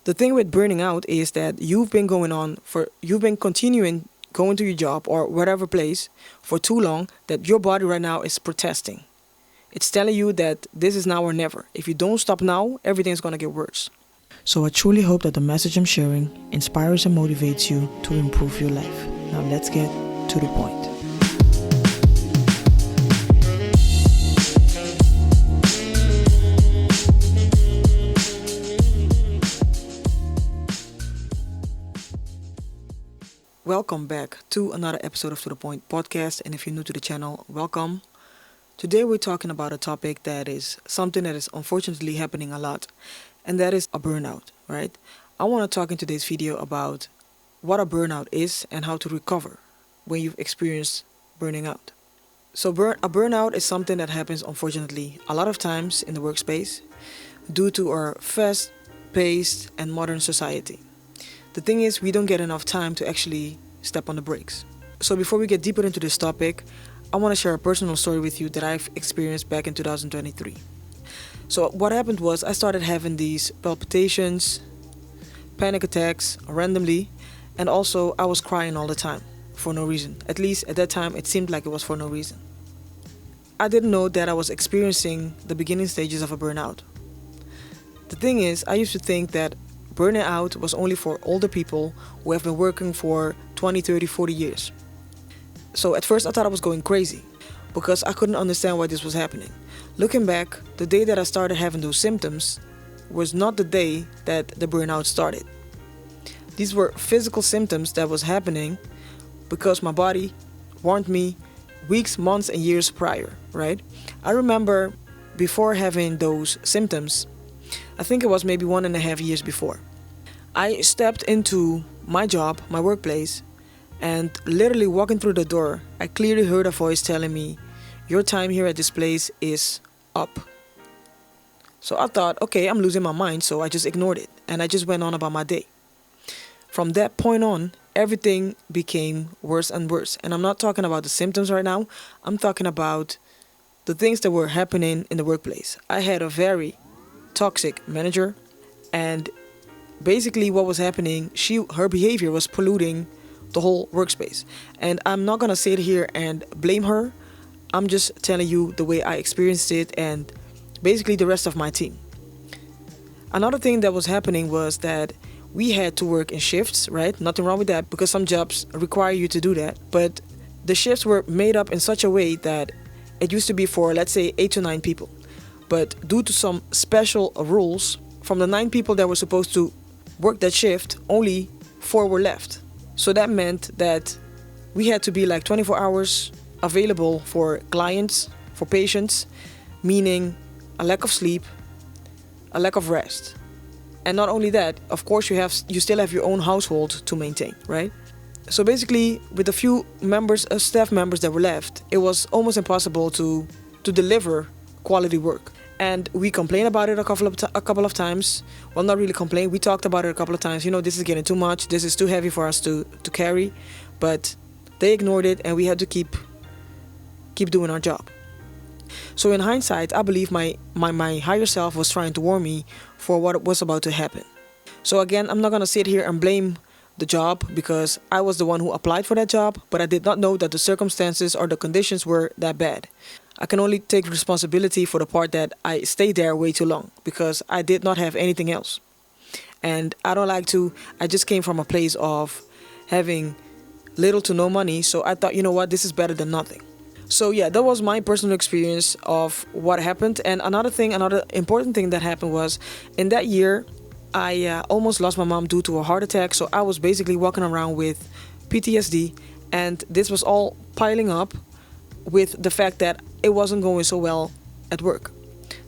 The thing with burning out is that you've been continuing going to your job or whatever place for too long that your body right now is protesting. It's telling you that this is now or never. If you don't stop now, everything's gonna get worse. So I truly hope that the message I'm sharing inspires and motivates you to improve your life. Now let's get to the point. Welcome back to another episode of ToDaPoint podcast, and if you're new to the channel, welcome. Today we're talking about a topic that is something that is unfortunately happening a lot, and that is a burnout, right? I want to talk in today's video about what a burnout is and how to recover when you've experienced burning out. So a burnout is something that happens unfortunately a lot of times in the workspace due to our fast-paced and modern society. The thing is, we don't get enough time to actually step on the brakes. So before we get deeper into this topic, I want to share a personal story with you that I've experienced back in 2023. So what happened was I started having these palpitations, panic attacks randomly, and also I was crying all the time for no reason. At least at that time, it seemed like it was for no reason. I didn't know that I was experiencing the beginning stages of a burnout. The thing is, I used to think that burning out was only for older people who have been working for 20, 30, 40 years. So at first I thought I was going crazy because I couldn't understand why this was happening. Looking back, the day that I started having those symptoms was not the day that the burnout started. These were physical symptoms that was happening because my body warned me weeks, months, and years prior, right? I remember before having those symptoms, I think it was maybe 1.5 years before, I stepped into my job, my workplace, and literally walking through the door, I clearly heard a voice telling me, "Your time here at this place is up." So I thought, okay, I'm losing my mind, so I just ignored it, and I just went on about my day. From that point on, everything became worse and worse. And I'm not talking about the symptoms right now, I'm talking about the things that were happening in the workplace. I had a very toxic manager, and basically what was happening, her behavior was polluting the whole workspace. And I'm not gonna sit here and blame her. I'm just telling you the way I experienced it and basically the rest of my team. Another thing that was happening was that we had to work in shifts, right? Nothing wrong with that because some jobs require you to do that, but the shifts were made up in such a way that it used to be for, let's say, 8 to 9 people. But due to some special rules, from the 9 people that were supposed to work that shift, only 4 were left. So that meant that we had to be like 24 hours available for clients, for patients, meaning a lack of sleep, a lack of rest. And not only that, of course, you still have your own household to maintain, right? So basically, with the few staff members that were left, it was almost impossible to deliver quality work. And we complained about it a couple of times. Well, not really complain. We talked about it a couple of times. This is getting too much. This is too heavy for us to carry. But they ignored it, and we had to keep doing our job. So in hindsight, I believe my higher self was trying to warn me for what was about to happen. So again, I'm not going to sit here and blame the job because I was the one who applied for that job, but I did not know that the circumstances or the conditions were that bad. I can only take responsibility for the part that I stayed there way too long because I did not have anything else. And I just came from a place of having little to no money, so I thought, you know what, this is better than nothing. So yeah, that was my personal experience of what happened. And another important thing that happened was in that year, I almost lost my mom due to a heart attack. So I was basically walking around with PTSD, and this was all piling up with the fact that it wasn't going so well at work.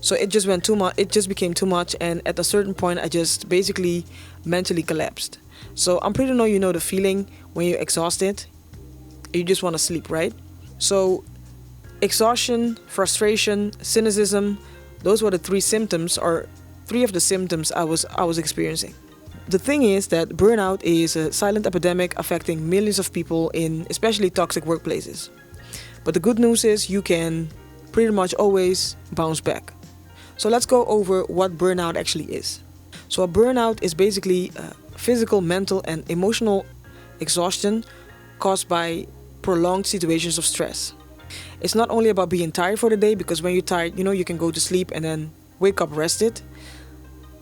So it just went too much. It just became too much, and at a certain point, I just basically mentally collapsed. So I'm pretty sure you know the feeling when you're exhausted. You just want to sleep, right? So exhaustion, frustration, cynicism, those were the 3 symptoms, or 3 of the symptoms I was experiencing. The thing is that burnout is a silent epidemic affecting millions of people in especially toxic workplaces. But the good news is you can pretty much always bounce back. So let's go over what burnout actually is. So a burnout is basically physical, mental, and emotional exhaustion caused by prolonged situations of stress. It's not only about being tired for the day, because when you're tired, you can go to sleep and then wake up rested.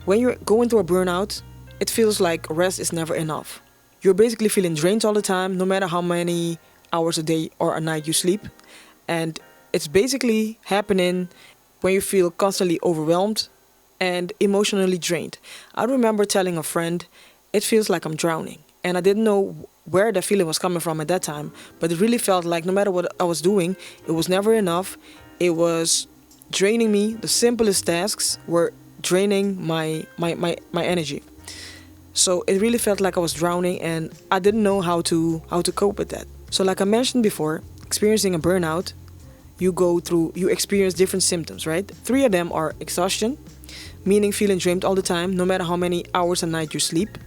When you're going through a burnout, it feels like rest is never enough. You're basically feeling drained all the time, no matter how many hours a day or a night you sleep. And it's basically happening when you feel constantly overwhelmed and emotionally drained. I remember telling a friend, it feels like I'm drowning. And I didn't know where the feeling was coming from at that time, but it really felt like no matter what I was doing, it was never enough. It was draining me. The simplest tasks were draining my energy. So it really felt like I was drowning, and I didn't know how to cope with that. So like I mentioned before, experiencing a burnout, you experience different symptoms, right? 3 of them are exhaustion, meaning feeling drained all the time, no matter how many hours a night you sleep,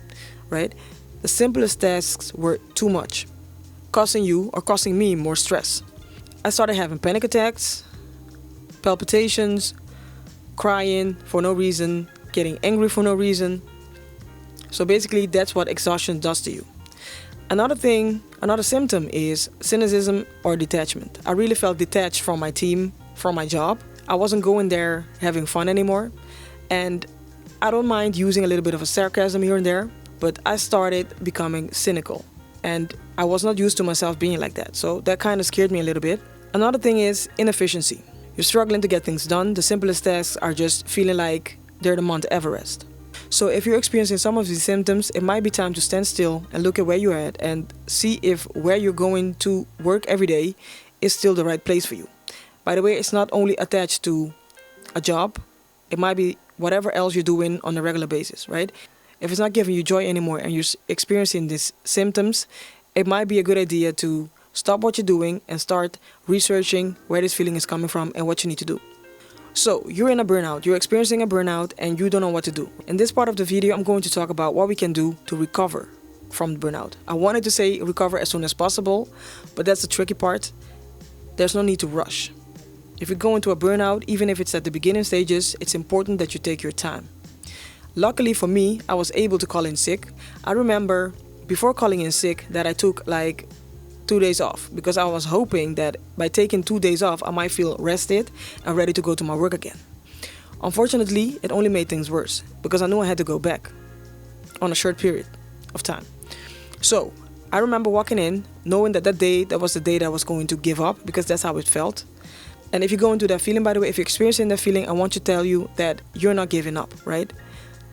right? The simplest tasks were too much, causing me more stress. I started having panic attacks, palpitations, crying for no reason, getting angry for no reason. So basically, that's what exhaustion does to you. Another symptom is cynicism or detachment. I really felt detached from my team, from my job. I wasn't going there having fun anymore. And I don't mind using a little bit of a sarcasm here and there, but I started becoming cynical. And I was not used to myself being like that. So that kind of scared me a little bit. Another thing is inefficiency. You're struggling to get things done. The simplest tasks are just feeling like they're the Mount Everest. So if you're experiencing some of these symptoms, it might be time to stand still and look at where you're at and see if where you're going to work every day is still the right place for you. By the way, it's not only attached to a job. It might be whatever else you're doing on a regular basis, right? If it's not giving you joy anymore and you're experiencing these symptoms, it might be a good idea to stop what you're doing and start researching where this feeling is coming from and what you need to do. So, you're in a burnout, you're experiencing a burnout, and you don't know what to do. In this part of the video, I'm going to talk about what we can do to recover from the burnout. I wanted to say recover as soon as possible, but that's the tricky part. There's no need to rush. If you go into a burnout, even if it's at the beginning stages, it's important that you take your time. Luckily for me, I was able to call in sick. I remember before calling in sick that I took like 2 days off, because I was hoping that by taking 2 days off, I might feel rested and ready to go to my work again. Unfortunately, it only made things worse, because I knew I had to go back on a short period of time. So I remember walking in, knowing that that was the day that I was going to give up, because that's how it felt. And if you go into that feeling, by the way, if you're experiencing that feeling, I want to tell you that you're not giving up, right?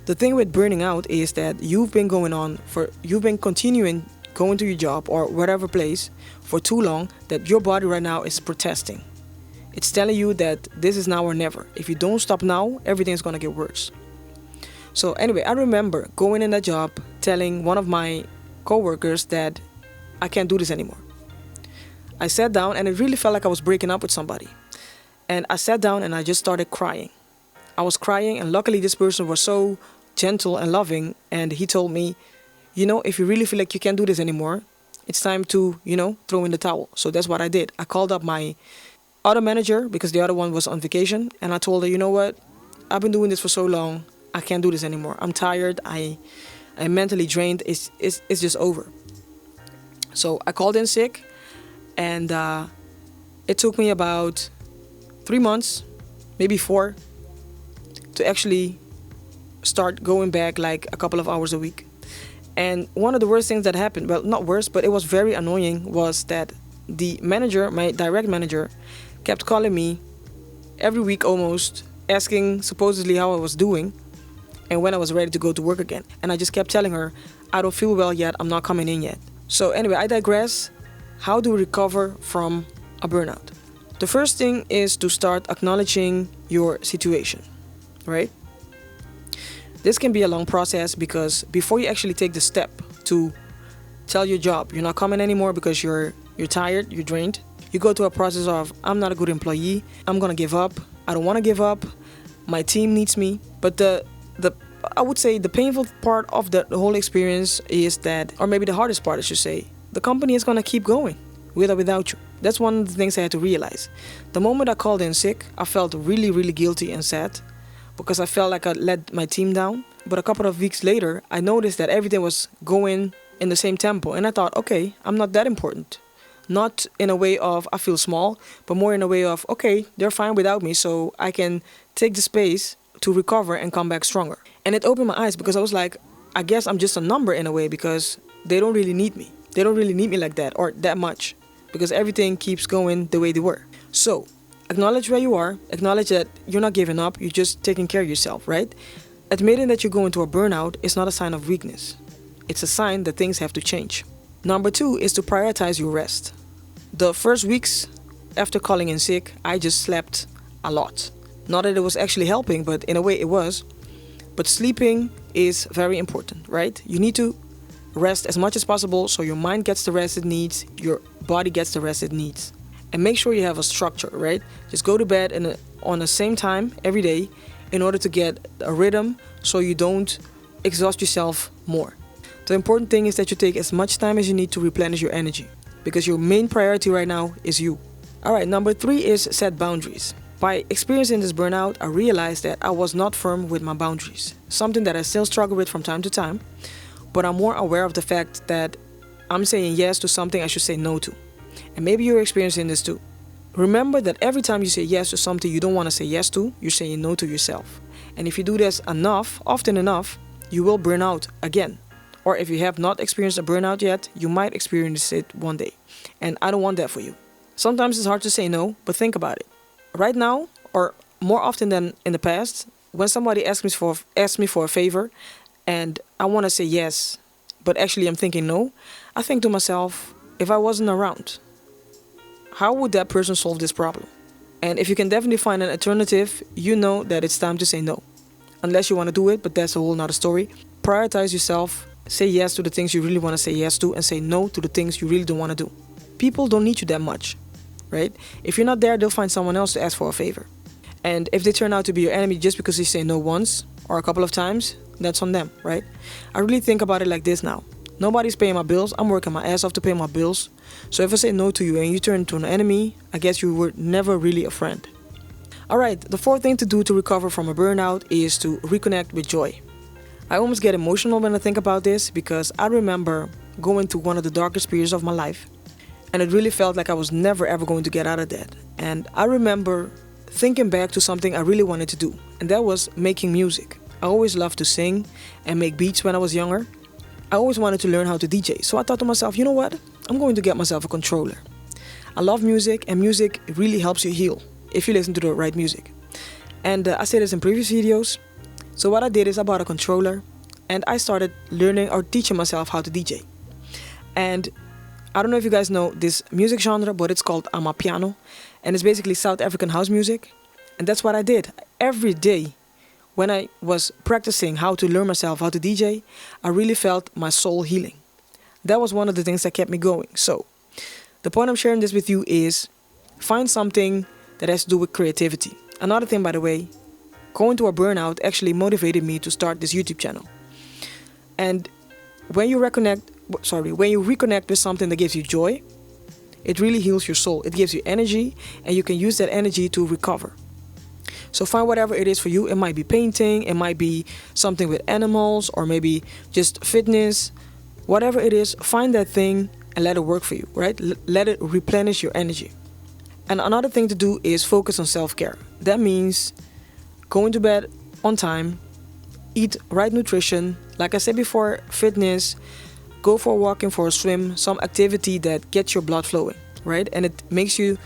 The thing with burning out is that you've been continuing going to your job or whatever place for too long, that your body right now is protesting. It's telling you that this is now or never. If you don't stop now, everything's gonna get worse. So anyway, I remember going in that job, telling one of my coworkers that I can't do this anymore. I sat down and it really felt like I was breaking up with somebody. And I sat down and I just started crying. I was crying, and luckily this person was so gentle and loving, and he told me, if you really feel like you can't do this anymore, it's time to, throw in the towel. So that's what I did. I called up my other manager, because the other one was on vacation, and I told her, you know what? I've been doing this for so long. I can't do this anymore. I'm tired. I'm mentally drained. It's just over. So I called in sick, and it took me about 3 months, maybe 4, to actually start going back like a couple of hours a week. And one of the worst things that happened, well, not worst, but it was very annoying, was that the manager, my direct manager, kept calling me every week almost, asking supposedly how I was doing and when I was ready to go to work again. And I just kept telling her, I don't feel well yet, I'm not coming in yet. So anyway, I digress. How do we recover from a burnout? The first thing is to start acknowledging your situation, right? This can be a long process, because before you actually take the step to tell your job you're not coming anymore because you're tired, you're drained, you go through a process of, I'm not a good employee, I'm gonna give up, I don't want to give up, my team needs me. But I would say the painful part of the whole experience is that, or maybe the hardest part I should say, the company is gonna keep going with or without you. That's one of the things I had to realize. The moment I called in sick, I felt really, really guilty and sad, because I felt like I let my team down. But a couple of weeks later, I noticed that everything was going in the same tempo. And I thought, okay, I'm not that important. Not in a way of I feel small, but more in a way of, okay, they're fine without me, so I can take the space to recover and come back stronger. And it opened my eyes because I was like, I guess I'm just a number in a way because they don't really need me. They don't really need me like that or that much because everything keeps going the way they were. So, acknowledge where you are, acknowledge that you're not giving up, you're just taking care of yourself, right? Admitting that you're going to a burnout is not a sign of weakness. It's a sign that things have to change. Number 2 is to prioritize your rest. The first weeks after calling in sick, I just slept a lot. Not that it was actually helping, but in a way it was. But sleeping is very important, right? You need to rest as much as possible so your mind gets the rest it needs, your body gets the rest it needs. And make sure you have a structure, right? Just go to bed on the same time every day in order to get a rhythm so you don't exhaust yourself more. The important thing is that you take as much time as you need to replenish your energy because your main priority right now is you. Alright, number 3 is set boundaries. By experiencing this burnout, I realized that I was not firm with my boundaries, something that I still struggle with from time to time, but I'm more aware of the fact that I'm saying yes to something I should say no to. And maybe you're experiencing this too. Remember that every time you say yes to something you don't want to say yes to, you're saying no to yourself. And if you do this often enough, you will burn out again. Or if you have not experienced a burnout yet, you might experience it one day. And I don't want that for you. Sometimes it's hard to say no, but think about it. Right now, or more often than in the past, when somebody asks me for a favor and I want to say yes, but actually I'm thinking no, I think to myself, if I wasn't around, how would that person solve this problem? And if you can definitely find an alternative, you know that it's time to say no. Unless you want to do it, but that's a whole nother story. Prioritize yourself, say yes to the things you really want to say yes to, and say no to the things you really don't want to do. People don't need you that much, right? If you're not there, they'll find someone else to ask for a favor. And if they turn out to be your enemy just because you say no once or a couple of times, that's on them, right? I really think about it like this now. Nobody's paying my bills. I'm working my ass off to pay my bills. So if I say no to you and you turn into an enemy, I guess you were never really a friend. Alright, the 4th thing to do to recover from a burnout is to reconnect with joy. I almost get emotional when I think about this because I remember going through one of the darkest periods of my life. And it really felt like I was never ever going to get out of that. And I remember thinking back to something I really wanted to do. And that was making music. I always loved to sing and make beats when I was younger. I always wanted to learn how to DJ. So I thought to myself, you know what? I'm going to get myself a controller. I love music and music really helps you heal if you listen to the right music. And I said this in previous videos. So what I did is I bought a controller and I started learning or teaching myself how to DJ. And I don't know if you guys know this music genre, but it's called Amapiano. And it's basically South African house music. And that's what I did. Every day when I was practicing how to learn myself how to DJ, I really felt my soul healing. That was one of the things that kept me going. So the point I'm sharing this with you is find something that has to do with creativity. Another thing, by the way, going to a burnout actually motivated me to start this YouTube channel. And when you reconnect with something that gives you joy, it really heals your soul. It gives you energy and you can use that energy to recover. So find whatever it is for you. It might be painting, it might be something with animals, or maybe just fitness. Whatever it is, find that thing and let it work for you, right? Let it replenish your energy. And another thing to do is focus on self-care. That means going to bed on time, eat right nutrition, like I said before, fitness, go for a walk and for a swim, some activity that gets your blood flowing, right? And it makes you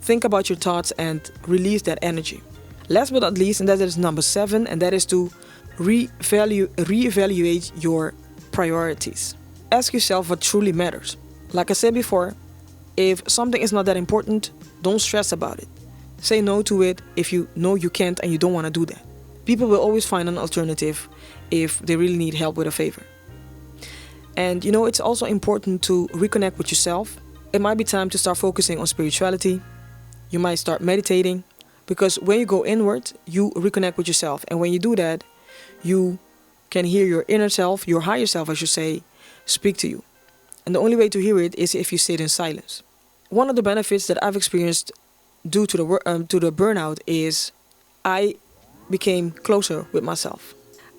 think about your thoughts and release that energy. Last but not least, and that is number 7, and that is to reevaluate your priorities. Ask yourself what truly matters. Like I said before, if something is not that important, don't stress about it. Say no to it if you know you can't and you don't want to do that. People will always find an alternative if they really need help with a favor. And it's also important to reconnect with yourself. It might be time to start focusing on spirituality. You might start meditating. Because when you go inward, you reconnect with yourself. And when you do that, you can hear your inner self, your higher self, I should say, speak to you. And the only way to hear it is if you sit in silence. One of the benefits that I've experienced due to the burnout is I became closer with myself.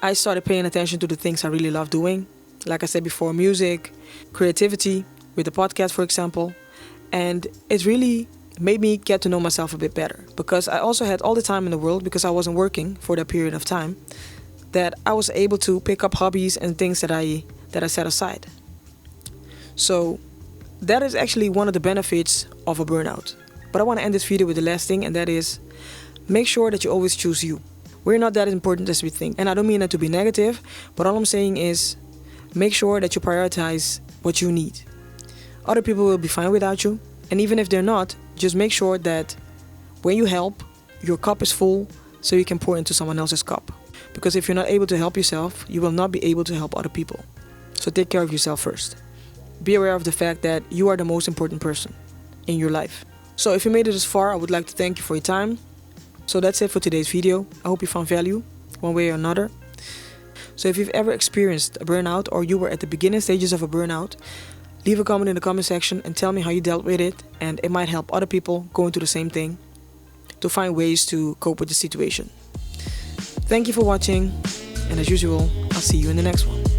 I started paying attention to the things I really love doing. Like I said before, music, creativity, with the podcast, for example. And it really made me get to know myself a bit better, because I also had all the time in the world, because I wasn't working for that period of time, that I was able to pick up hobbies and things that I set aside. So that is actually one of the benefits of a burnout. But I want to end this video with the last thing, and that is, make sure that you always choose you. We're not that important as we think. And I don't mean that to be negative, but all I'm saying is, make sure that you prioritize what you need. Other people will be fine without you. And even if they're not, just make sure that when you help, your cup is full so you can pour into someone else's cup. Because if you're not able to help yourself, you will not be able to help other people. So take care of yourself first. Be aware of the fact that you are the most important person in your life. So if you made it this far, I would like to thank you for your time. So that's it for today's video. I hope you found value one way or another. So if you've ever experienced a burnout, or you were at the beginning stages of a burnout, leave a comment in the comment section and tell me how you dealt with it, and it might help other people going through the same thing to find ways to cope with the situation. Thank you for watching, and as usual, I'll see you in the next one.